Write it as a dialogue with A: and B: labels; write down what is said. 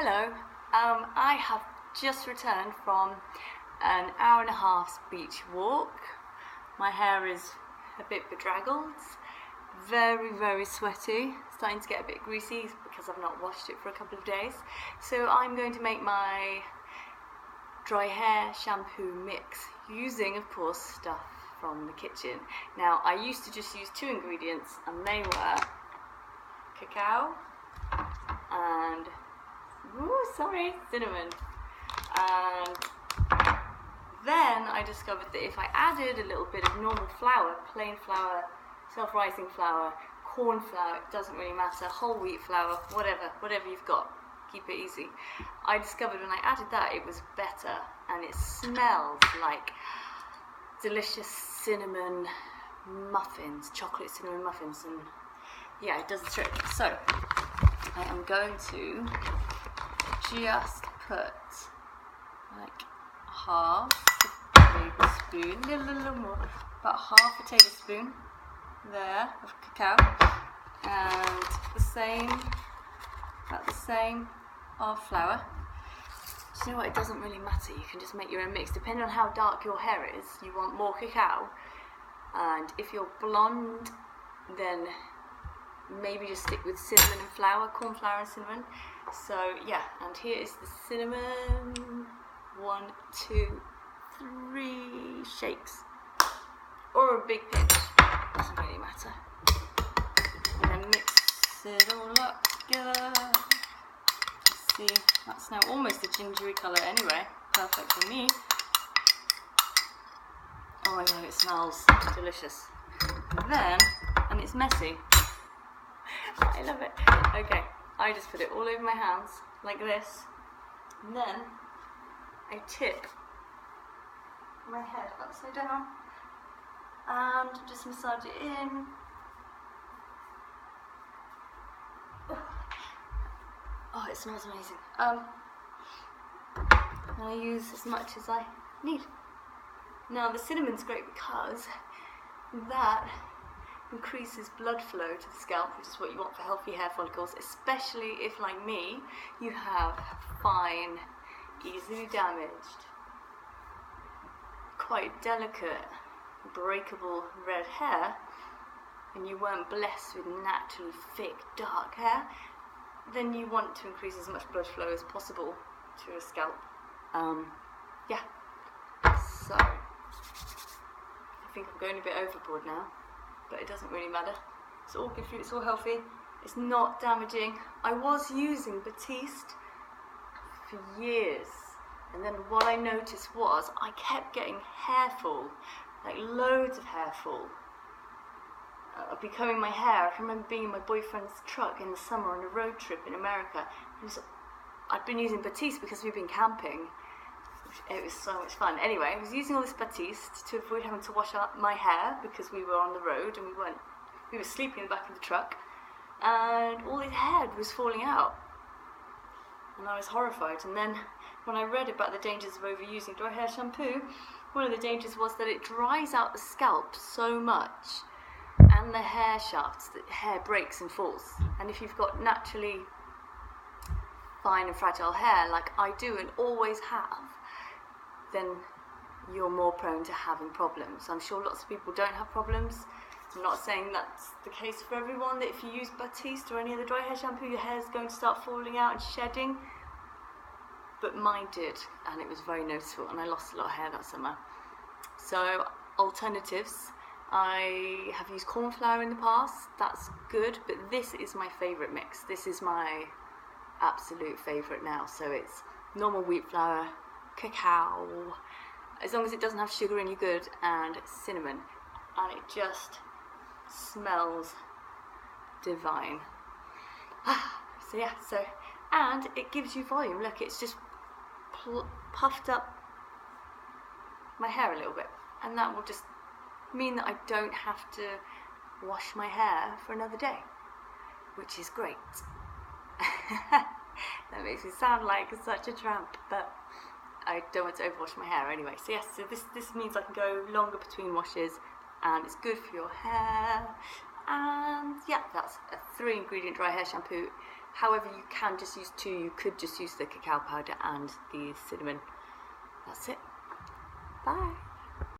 A: Hello, I have just returned from an hour and a half's beach walk. My hair is a bit bedraggled, very sweaty, starting to get a bit greasy because I've not washed it for a couple of days. So I'm going to make my dry hair shampoo mix using, of course, stuff from the kitchen. Now, I used to just use two ingredients and they were cacao and cinnamon. And then I discovered that if I added a little bit of normal flour, plain flour, self-rising flour, corn flour, it doesn't really matter, whole wheat flour, whatever you've got, keep it easy. I discovered when I added that it was better, and it smells like delicious cinnamon muffins, chocolate cinnamon muffins, and yeah, it does the trick. So I am going to just put like half a tablespoon, a little more, about half a tablespoon there of cacao, and about the same of flour. Do you know what? It doesn't really matter. You can just make your own mix. Depending on how dark your hair is, you want more cacao, and if you're blonde, then maybe just stick with cinnamon and flour, corn flour and cinnamon. So yeah, and here is the cinnamon. 1, 2, 3 shakes, or a big pinch, doesn't really matter. And then mix it all up together. See, that's now almost a gingery colour anyway, perfect for me. Oh my god, it smells delicious. And it's messy. I love it. Okay, I just put it all over my hands like this, and then I tip my head upside down and just massage it in. Oh, it smells amazing. And I use as much as I need. Now the cinnamon's great because that increases blood flow to the scalp, which is what you want for healthy hair follicles, especially if, like me, you have fine, easily damaged, quite delicate, breakable red hair, and you weren't blessed with naturally thick, dark hair, then you want to increase as much blood flow as possible to your scalp. Yeah, so I think I'm going a bit overboard now, but it doesn't really matter. It's all good for you, it's all healthy, it's not damaging. I was using Batiste for years, and then what I noticed was I kept getting hair fall, like loads of hair fall, becoming my hair. I can remember being in my boyfriend's truck in the summer on a road trip in America, and I'd been using Batiste because we'd been camping. It was so much fun. Anyway, I was using all this Batiste to avoid having to wash out my hair because we were on the road and we were sleeping in the back of the truck, and all this hair was falling out, and I was horrified. And then when I read about the dangers of overusing dry hair shampoo, one of the dangers was that it dries out the scalp so much and the hair shafts that hair breaks and falls. And if you've got naturally fine and fragile hair like I do and always have, then you're more prone to having problems. I'm sure lots of people don't have problems. I'm not saying that's the case for everyone, that if you use Batiste or any other dry hair shampoo, your hair is going to start falling out and shedding. But mine did, and it was very noticeable, and I lost a lot of hair that summer. So, alternatives. I have used corn flour in the past, that's good, but this is my favourite mix. This is my absolute favourite now. So it's normal wheat flour, cacao, as long as it doesn't have sugar in, you're good, and cinnamon, and it just smells divine. So yeah, and it gives you volume. Look, it's just puffed up my hair a little bit, and that will just mean that I don't have to wash my hair for another day, which is great. That makes me sound like such a tramp, but I don't want to overwash my hair anyway. So yes, so this means I can go longer between washes, and it's good for your hair. And yeah, that's a 3 ingredient dry hair shampoo. However, you can just use 2. You could just use the cacao powder and the cinnamon. That's it. Bye.